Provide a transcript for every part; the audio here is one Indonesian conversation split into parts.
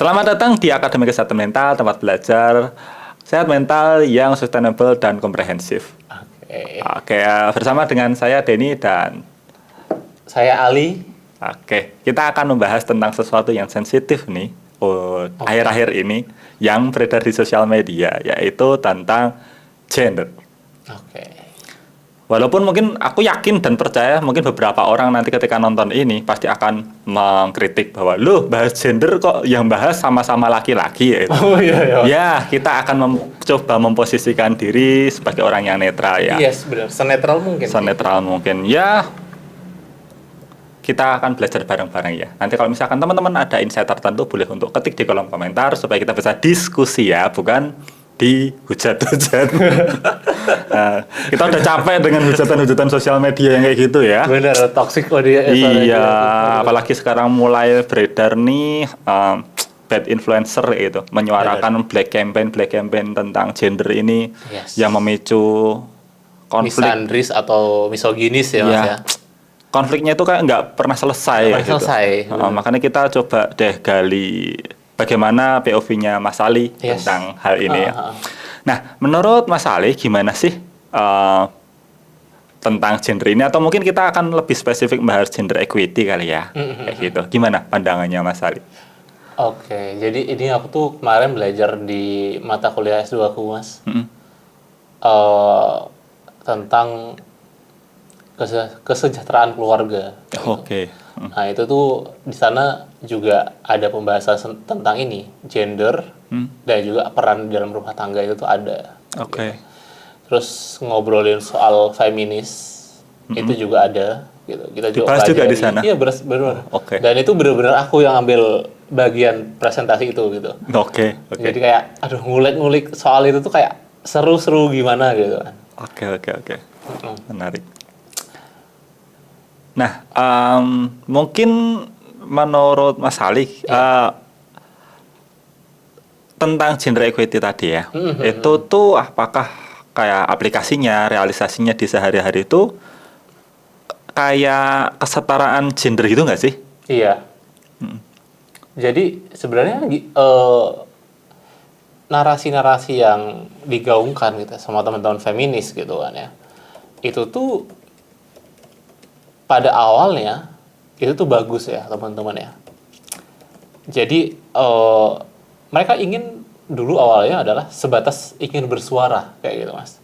Selamat datang di Akademi Kesehatan Mental, tempat belajar sehat mental yang sustainable dan komprehensif. Oke, bersama dengan saya Denny dan Saya Ali. kita akan membahas tentang sesuatu yang sensitif nih akhir-akhir ini yang beredar di sosial media, yaitu tentang gender. Walaupun mungkin aku yakin dan percaya mungkin beberapa orang nanti ketika nonton ini pasti akan mengkritik bahwa loh, bahas gender kok yang bahas sama-sama laki-laki ya. Ya, kita akan coba memposisikan diri sebagai orang yang netral ya. Yes, benar. Senetral mungkin. Senetral mungkin. Ya, kita akan belajar bareng-bareng ya. Nanti kalau misalkan teman-teman ada insight tertentu boleh untuk ketik di kolom komentar supaya kita bisa diskusi ya, bukan dihujat-hujat. Nah, kita udah capek dengan hujatan-hujatan sosial media yang kayak gitu ya. Bener, toxic dia. Iya, apalagi sekarang mulai beredar nih bad influencer itu menyuarakan black campaign tentang gender ini yang memicu konflik. Misandris atau misoginis ya, Mas ya. Konfliknya itu kayak nggak pernah selesai. Makanya kita coba deh gali bagaimana POV-nya Mas Ali tentang hal ini ya. Nah, menurut Mas Ali gimana sih tentang gender ini? Atau mungkin kita akan lebih spesifik membahas gender equity kali ya, kayak gitu. Gimana pandangannya Mas Ali? Oke, jadi ini aku tuh kemarin belajar di mata kuliah S2 aku, Mas. Tentang kesejahteraan keluarga. Nah, itu tuh di sana juga ada pembahasan tentang ini, gender dan juga peran dalam rumah tangga itu tuh ada. Gitu. Terus ngobrolin soal feminis itu juga ada. Gitu. Kita dibahas juga di sana. Iya, benar. Dan itu benar-benar aku yang ambil bagian presentasi itu gitu. Jadi kayak, aduh, ngulik-ngulik soal itu tuh kayak seru-seru gimana gitu kan. Oke. Menarik. Nah, mungkin menurut Mas Ali tentang gender equity tadi ya, itu tuh apakah kayak aplikasinya, realisasinya di sehari-hari itu kayak kesetaraan gender gitu nggak sih? Iya. Jadi sebenarnya narasi-narasi yang digaungkan gitu sama teman-teman feminis gitu kan ya, itu tuh pada awalnya itu tuh bagus ya teman-teman ya. Jadi mereka ingin dulu awalnya adalah sebatas ingin bersuara kayak gitu, Mas.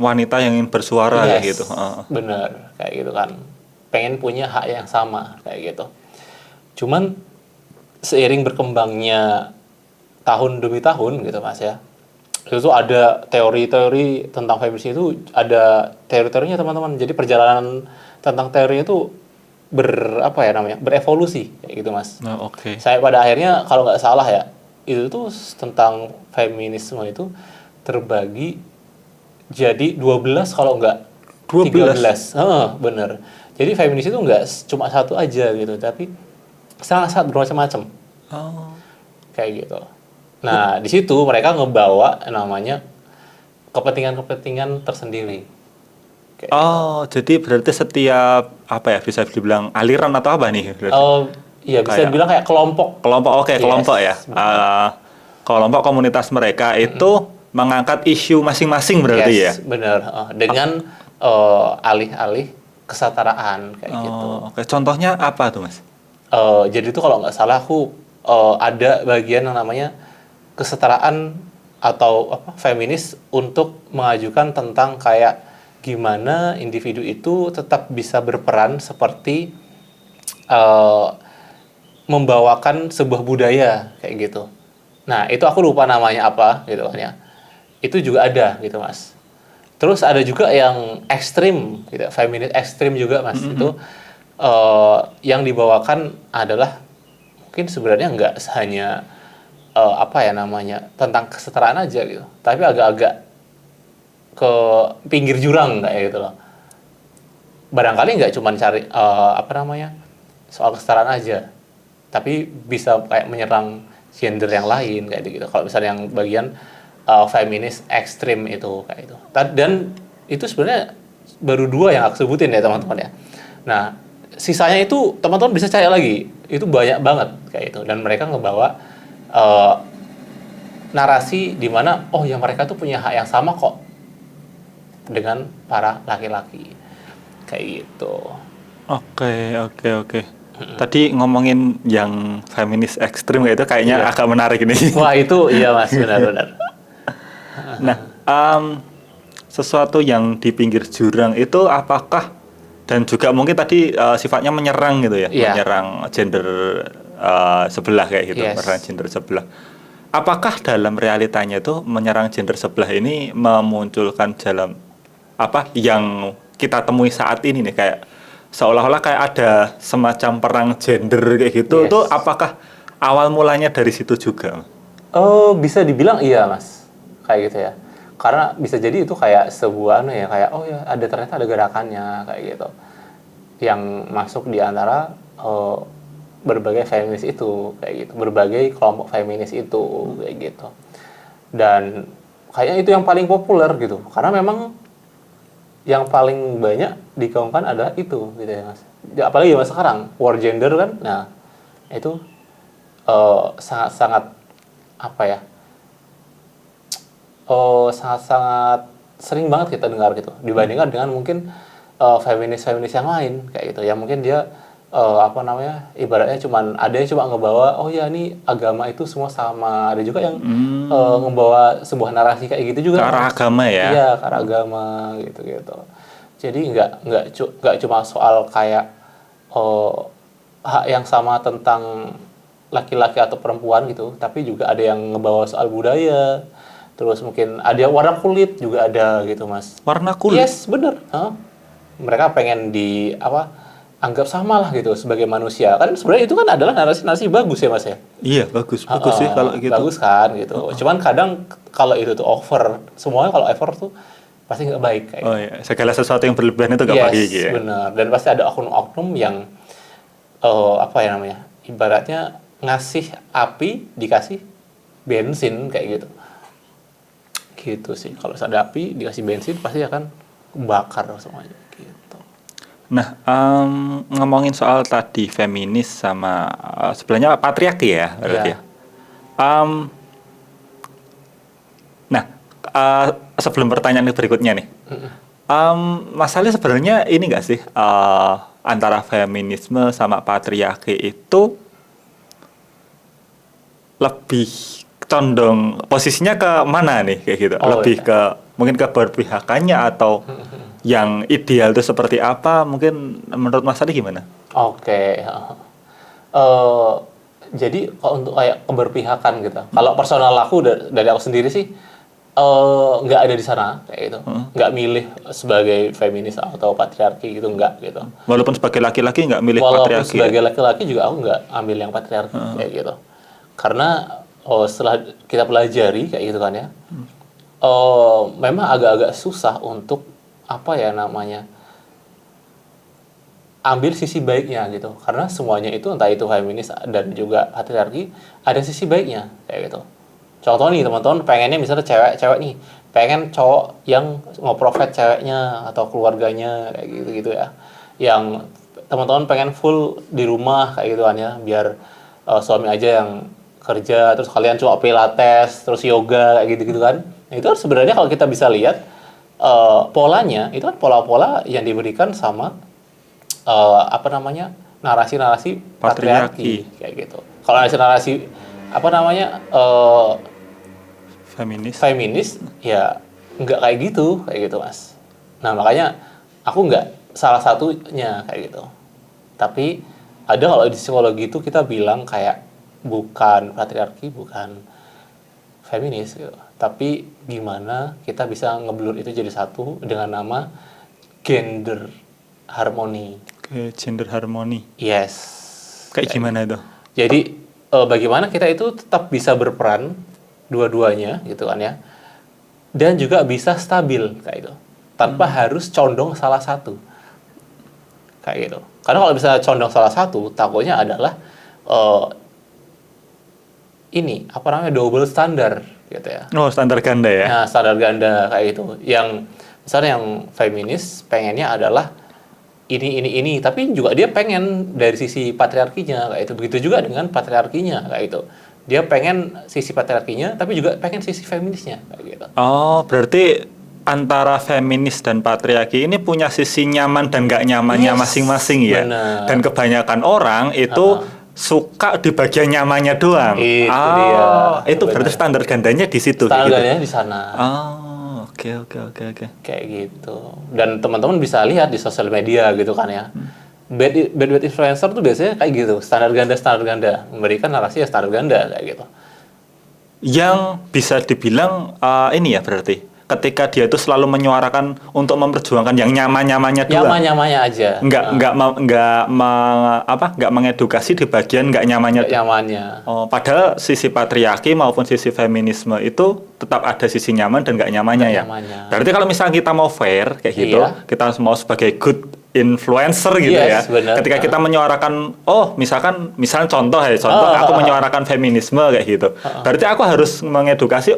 Wanita yang ingin bersuara kayak gitu. Bener, kayak gitu kan. Pengen punya hak yang sama kayak gitu. Cuman seiring berkembangnya tahun demi tahun gitu, Mas ya. Itu tuh ada teori-teori tentang feminis itu, ada teori-teorinya teman-teman. Jadi perjalanan tentang teorinya itu berevolusi kayak gitu, Mas. Saya pada akhirnya kalau nggak salah ya, itu tuh tentang feminisme itu terbagi jadi 12 kalau nggak 13. Bener. Jadi feminis itu nggak cuma satu aja gitu, tapi sangat bermacam-macam. Kayak gitu. Nah, di situ mereka ngebawa namanya kepentingan-kepentingan tersendiri. Jadi berarti setiap bisa dibilang aliran atau apa nih? Iya, bisa dibilang kayak kelompok. Kelompok ya. Kelompok komunitas mereka itu mengangkat isu masing-masing berarti ya. Benar. Dengan alih-alih kesetaraan kayak gitu. Contohnya apa tuh, Mas? Jadi itu kalau nggak salah aku ada bagian yang namanya kesetaraan atau feminis untuk mengajukan tentang kayak gimana individu itu tetap bisa berperan seperti membawakan sebuah budaya kayak gitu. Nah, itu aku lupa namanya apa gitu kan ya. Itu juga ada gitu, Mas. Terus ada juga yang ekstrim gitu, feminis ekstrim juga, Mas. Itu yang dibawakan adalah mungkin sebenarnya nggak hanya tentang kesetaraan aja gitu, tapi agak-agak ke pinggir jurang kayak gitu loh. Barangkali nggak cuma cari soal kesetaraan aja, tapi bisa kayak menyerang gender yang lain kayak gitu. Kalau misalnya yang bagian feminis ekstrim itu kayak itu. Dan itu sebenarnya baru 2 yang aku sebutin ya teman-teman ya. Nah, sisanya itu teman-teman bisa cari lagi. Itu banyak banget kayak itu, dan mereka ngebawa narasi di mana oh ya mereka tuh punya hak yang sama kok dengan para laki-laki kayak gitu. Oke. Tadi ngomongin yang feminis ekstrim kayak itu kayaknya agak menarik ini. Wah itu iya mas, benar-benar. Nah, sesuatu yang di pinggir jurang itu apakah dan juga mungkin tadi sifatnya menyerang gitu ya, menyerang gender sebelah kayak gitu, menyerang gender sebelah. Apakah dalam realitanya itu menyerang gender sebelah ini memunculkan dalam apa yang kita temui saat ini nih kayak seolah-olah kayak ada semacam perang gender kayak gitu, itu apakah awal mulanya dari situ juga? Oh, bisa dibilang iya mas, kayak gitu ya. Karena bisa jadi itu kayak sebuah kayak oh ya ternyata ada gerakannya kayak gitu, yang masuk di antara berbagai feminis itu kayak gitu, berbagai kelompok feminis itu kayak gitu. Dan kayaknya itu yang paling populer gitu, karena memang yang paling banyak digaungkan adalah itu gitu ya mas. Apalagi zaman sekarang war gender kan, nah itu sangat-sangat apa ya, sangat-sangat sering banget kita dengar gitu dibandingkan dengan mungkin feminis yang lain kayak gitu ya, mungkin dia ibaratnya ada yang cuma ngebawa oh ya ini agama itu semua sama, ada juga yang ngebawa sebuah narasi kayak gitu juga ke arah agama ya. Iya, ke arah agama gitu. Jadi nggak cuma soal kayak hak yang sama tentang laki-laki atau perempuan gitu, tapi juga ada yang ngebawa soal budaya, terus mungkin ada warna kulit juga ada gitu mas. Warna kulit? Yes, bener. Mereka pengen anggap sama lah gitu sebagai manusia, kan sebenarnya itu kan adalah narasi bagus ya mas ya. Iya bagus sih kalau gitu. Bagus kan gitu. Cuman kadang kalau itu tuh over, semuanya kalau over tuh pasti nggak baik kayak. Oh iya, segala sesuatu yang berlebihan itu nggak baik ya. Benar. Dan pasti ada oknum-oknum yang ibaratnya ngasih api dikasih bensin kayak gitu. Gitu sih. Kalau ada api dikasih bensin pasti akan bakar semuanya. Gitu. Nah, ngomongin soal tadi feminis sama sebenarnya patriarki ya, berarti ya. Sebelum pertanyaan berikutnya nih, masalahnya sebenarnya ini nggak sih antara feminisme sama patriarki itu lebih condong posisinya ke mana nih kayak gitu? Ke mungkin ke berpihakannya atau yang ideal itu seperti apa? Mungkin menurut Mas Adi gimana? Oke. Jadi kalau untuk kayak keberpihakan gitu, kalau personal aku dari aku sendiri sih nggak ada di sana kayak gitu, nggak milih sebagai feminis atau patriarki gitu, nggak gitu. Walaupun sebagai laki-laki nggak milih patriarki. Walaupun sebagai laki-laki juga aku nggak ambil yang patriarki kayak gitu, karena setelah kita pelajari kayak gitu kan ya, memang agak-agak susah untuk ambil sisi baiknya gitu, karena semuanya itu entah itu feminis dan juga patriarki ada sisi baiknya kayak gitu. Contoh nih teman-teman pengennya misalnya cewek nih pengen cowok yang nge-provide ceweknya atau keluarganya kayak gitu ya, yang teman-teman pengen full di rumah kayak gitu kan ya, biar suami aja yang kerja, terus kalian cuma pilates terus yoga kayak gitu kan. Nah, itu sebenarnya kalau kita bisa lihat polanya itu kan pola-pola yang diberikan sama narasi-narasi patriarki kayak gitu. Kalau narasi feminis ya nggak kayak gitu mas. Nah makanya aku nggak salah satunya kayak gitu. Tapi ada kalau di psikologi itu kita bilang kayak bukan patriarki, bukan feminis gitu. Tapi gimana kita bisa ngeblur itu jadi satu dengan nama gender harmony. Oke, gender harmony. Yes. Kayak gimana itu? Jadi bagaimana kita itu tetap bisa berperan dua-duanya gitu kan ya, dan juga bisa stabil kayak gitu tanpa harus condong salah satu kayak gitu. Karena kalau bisa condong salah satu, takutnya adalah double standar gitu ya. Oh, standar ganda ya. Nah, standar ganda kayak gitu. Yang misalnya yang feminis pengennya adalah ini, tapi juga dia pengen dari sisi patriarkinya kayak itu. Begitu juga dengan patriarkinya kayak itu. Dia pengen sisi patriarkinya, tapi juga pengen sisi feminisnya kayak gitu. Oh, berarti antara feminis dan patriarki ini punya sisi nyaman dan nggak nyamannya Yes, masing-masing ya. bener. Dan kebanyakan orang itu suka di bagian nyamannya doang. Itu dia. Itu berarti Bener. standar gandanya di situ. Standar gitu. gandanya di sana. Oh, oke. Kayak gitu. Dan teman-teman bisa lihat di sosial media gitu kan ya. Bad influencer tuh biasanya kayak gitu, standar ganda, memberikan narasi ya standar ganda kayak gitu. Yang bisa dibilang ini ya berarti ketika dia itu selalu menyuarakan untuk memperjuangkan yang nyaman-nyamannya doang. Nyaman-nyamannya aja. Nggak mengedukasi di bagian nggak nyamannya. Nyamannya. Oh, padahal sisi patriarki maupun sisi feminisme itu tetap ada sisi nyaman dan nggak nyamannya ya. Nyamannya. Berarti kalau misalnya kita mau fair kayak gitu, kita mau sebagai good influencer gitu ya. Bener. Ketika kita menyuarakan, misalnya contoh aku menyuarakan feminisme kayak gitu. Berarti aku harus mengedukasi,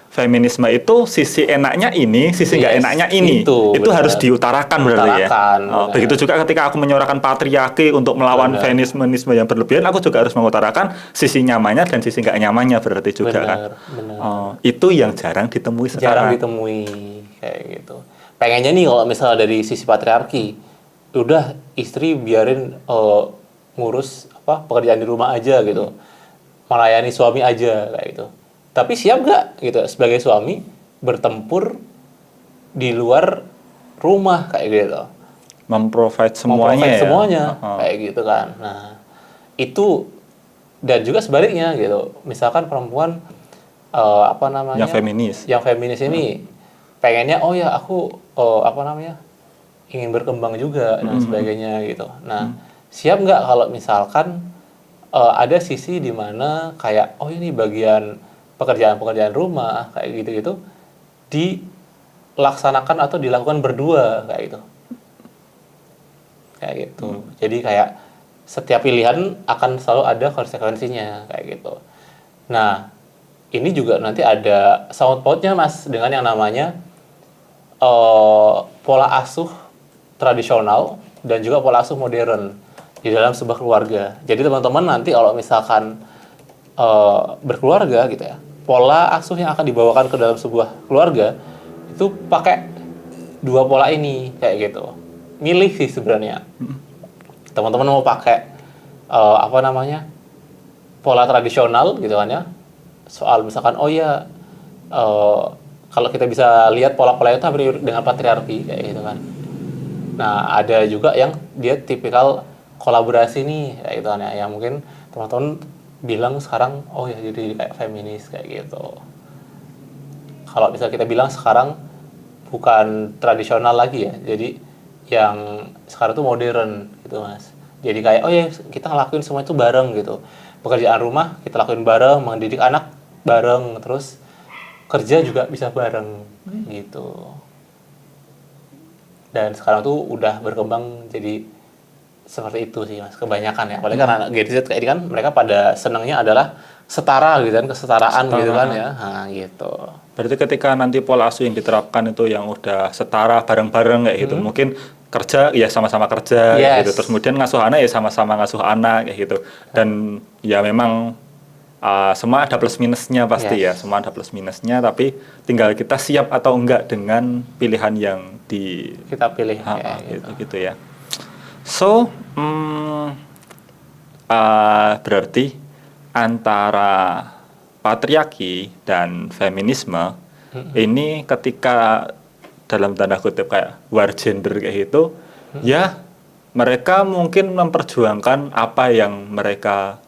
feminisme itu sisi enaknya ini, sisi nggak enaknya ini. Itu harus diutarakan berarti ya. Begitu juga ketika aku menyuarakan patriarki untuk melawan feminisme yang berlebihan, aku juga harus mengutarakan sisi nyamannya dan sisi nggak nyamannya berarti juga kan. Itu yang jarang ditemui sekarang. Jarang ditemui kayak gitu. Pengennya nih kalau misalnya dari sisi patriarki, udah istri biarin ngurus pekerjaan di rumah aja gitu, melayani suami aja kayak gitu. Tapi siap gak gitu sebagai suami bertempur di luar rumah kayak gitu, memprovide semuanya kayak gitu kan. Nah itu, dan juga sebaliknya gitu, misalkan perempuan yang feminis ini pengennya aku ingin berkembang juga dan sebagainya gitu. Nah siap nggak kalau misalkan ada sisi di mana kayak ini bagian pekerjaan rumah kayak gitu dilaksanakan atau dilakukan berdua kayak gitu. Jadi kayak setiap pilihan akan selalu ada konsekuensinya kayak gitu. Nah ini juga nanti ada sangkut pautnya Mas dengan yang namanya pola asuh tradisional dan juga pola asuh modern di dalam sebuah keluarga. Jadi teman-teman nanti kalau misalkan berkeluarga gitu ya, pola asuh yang akan dibawakan ke dalam sebuah keluarga itu pakai dua pola ini kayak gitu. Milih sih sebenarnya. Teman-teman mau pakai pola tradisional gitu kan ya. Soal misalkan kalau kita bisa lihat pola-pola itu hampir dengan patriarki kayak gitu kan. Nah, ada juga yang dia tipikal kolaborasi nih kayak gitu kan ya. Yang mungkin teman-teman bilang sekarang jadi kayak feminis kayak gitu. Kalau bisa kita bilang sekarang bukan tradisional lagi ya, jadi yang sekarang tuh modern gitu Mas. Jadi kayak kita ngelakuin semua itu bareng gitu. Pekerjaan rumah kita lakuin bareng, mendidik anak bareng, terus kerja juga bisa bareng gitu. Dan sekarang tuh udah berkembang jadi seperti itu sih Mas, kebanyakan ya. Apalagi kan anak Gen Z kayak ini kan mereka pada senangnya adalah setara gitu kan, kesetaraan gitu kan ya. Nah, gitu. Berarti ketika nanti pola asuh yang diterapkan itu yang udah setara bareng-bareng kayak gitu, mungkin kerja ya sama-sama kerja gitu. Terus kemudian ngasuh anak ya sama-sama ngasuh anak kayak gitu. Dan ya memang semua ada plus minusnya pasti ya, semua ada plus minusnya, tapi tinggal kita siap atau enggak dengan pilihan yang kita pilih gitu ya. So, berarti antara patriarki dan feminisme ini ketika dalam tanda kutip kayak war gender kayak gitu, ya mereka mungkin memperjuangkan apa yang mereka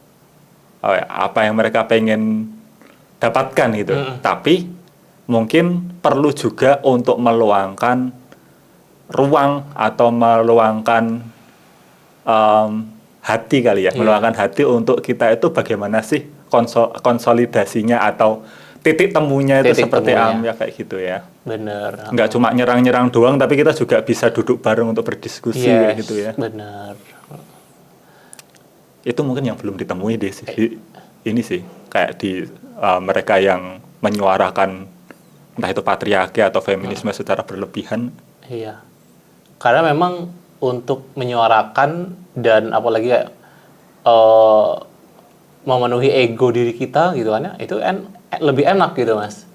pengen dapatkan gitu. Tapi mungkin perlu juga untuk meluangkan ruang atau meluangkan hati kali ya, meluangkan hati untuk kita itu bagaimana sih konsolidasinya atau titik temunya itu seperti apa kayak gitu ya. Bener. Nggak cuma nyerang-nyerang doang, tapi kita juga bisa duduk bareng untuk berdiskusi kayak gitu ya. Bener. Itu mungkin yang belum ditemui deh sih. Ini sih kayak di mereka yang menyuarakan entah itu patriarki atau feminisme secara berlebihan. Iya. Karena memang untuk menyuarakan dan apalagi memenuhi ego diri kita gitu kan ya, itu lebih enak gitu Mas.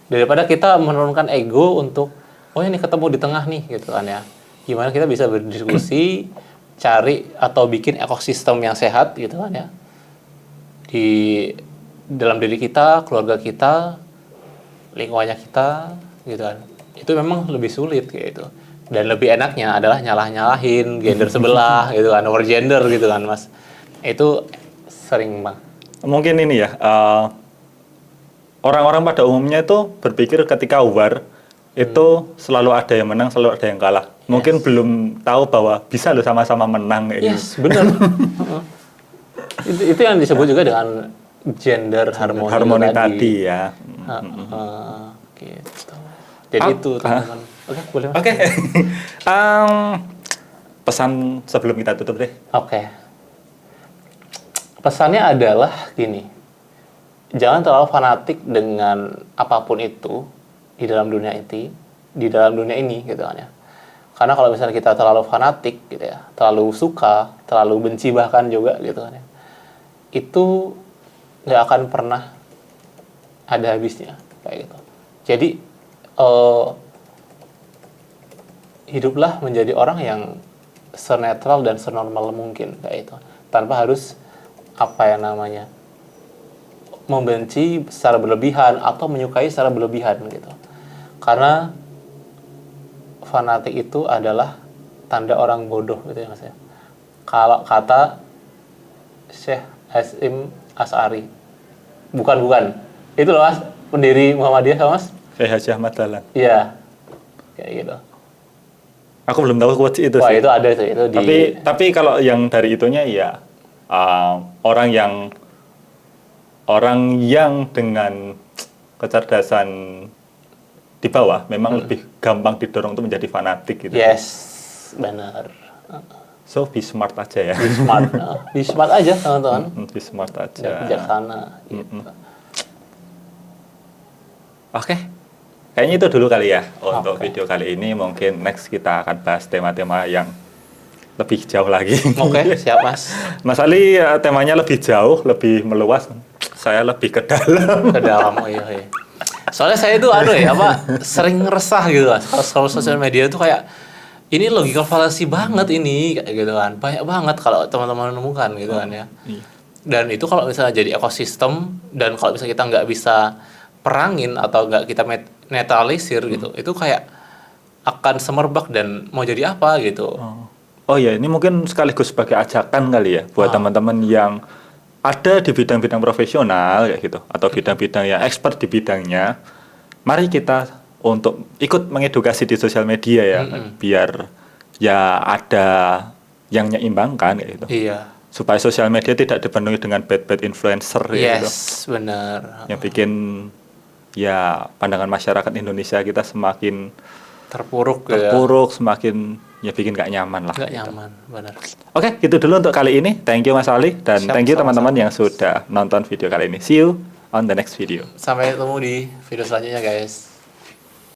Daripada kita menurunkan ego untuk oh ini ketemu di tengah nih gitu kan ya. Gimana kita bisa berdiskusi, cari atau bikin ekosistem yang sehat gitu kan ya. Di dalam diri kita, keluarga kita, lingkungannya kita gitu kan. Itu memang lebih sulit kayak gitu. Dan lebih enaknya adalah nyalah-nyalahin gender sebelah gitu kan, over gender gitu kan Mas. Itu sering Bang. Mungkin ini ya, orang-orang pada umumnya itu berpikir ketika war itu selalu ada yang menang, selalu ada yang kalah. Mungkin belum tahu bahwa bisa loh sama-sama menang. Yes, benar. itu yang disebut juga dengan gender harmoni tadi ya. Gitu. Jadi itu teman-teman. Oke, boleh Mas. Oke. Pesan sebelum kita tutup deh. Oke. Pesannya adalah gini. Jangan terlalu fanatik dengan apapun itu di dalam dunia ini gitu kan ya. Karena kalau misalnya kita terlalu fanatik gitu ya, terlalu suka, terlalu benci bahkan juga gitu kan ya. Itu nggak akan pernah ada habisnya kayak gitu. Jadi hiduplah menjadi orang yang senetral dan senormal mungkin kayak itu, tanpa harus membenci secara berlebihan atau menyukai secara berlebihan gitu. Karena fanatik itu adalah tanda orang bodoh gitu ya Mas ya. Kalau kata Syekh Hasyim Asy'ari. Bukan. Itu loh Mas, pendiri Muhammadiyah sama Mas. Syekh Haji Ahmad Dahlan. Iya. Kayak gitu. Aku belum tahu quotes itu Wah, sih. itu ada sih itu di. Tapi kalau yang dari itunya ya orang yang dengan kecerdasan di bawah memang lebih gampang didorong untuk menjadi fanatik gitu. Yes, benar. So be smart aja ya. Be smart aja teman-teman. Be smart aja. Dan bijaksana gitu. Oke. Kayaknya itu dulu kali ya untuk video kali ini. Mungkin next kita akan bahas tema-tema yang lebih jauh lagi. Oke, siap Mas. Mas Ali temanya lebih jauh, lebih meluas. Saya lebih ke dalam. Ke dalam, oh iya. Soalnya saya itu sering resah gitu Mas. Kalau sosial media itu kayak ini logical fallacy banget ini kayak gitu kan. Banyak banget kalau teman-teman menemukan gitu kan ya. Iya. Dan itu kalau misalnya jadi ekosistem dan kalau misalnya kita nggak bisa perangin atau nggak kita netralisir gitu, itu kayak akan semerbak dan mau jadi apa gitu. Oh ya, ini mungkin sekaligus sebagai ajakan kali ya buat teman-teman yang ada di bidang-bidang profesional kayak gitu atau bidang-bidang yang expert di bidangnya. Mari kita untuk ikut mengedukasi di sosial media ya, biar ya ada yang menyeimbangkan kayak gitu. Iya. Supaya sosial media tidak dipenuhi dengan bad influencer gitu. Yes, benar. Yang bikin ya pandangan masyarakat Indonesia kita semakin terpuruk, semakin ya bikin gak nyaman lah. Gak gitu. nyaman, benar. Oke, gitu dulu untuk kali ini. Thank you Mas Ali dan thank you teman-teman yang sudah nonton video kali ini. See you on the next video. Sampai ketemu di video selanjutnya guys.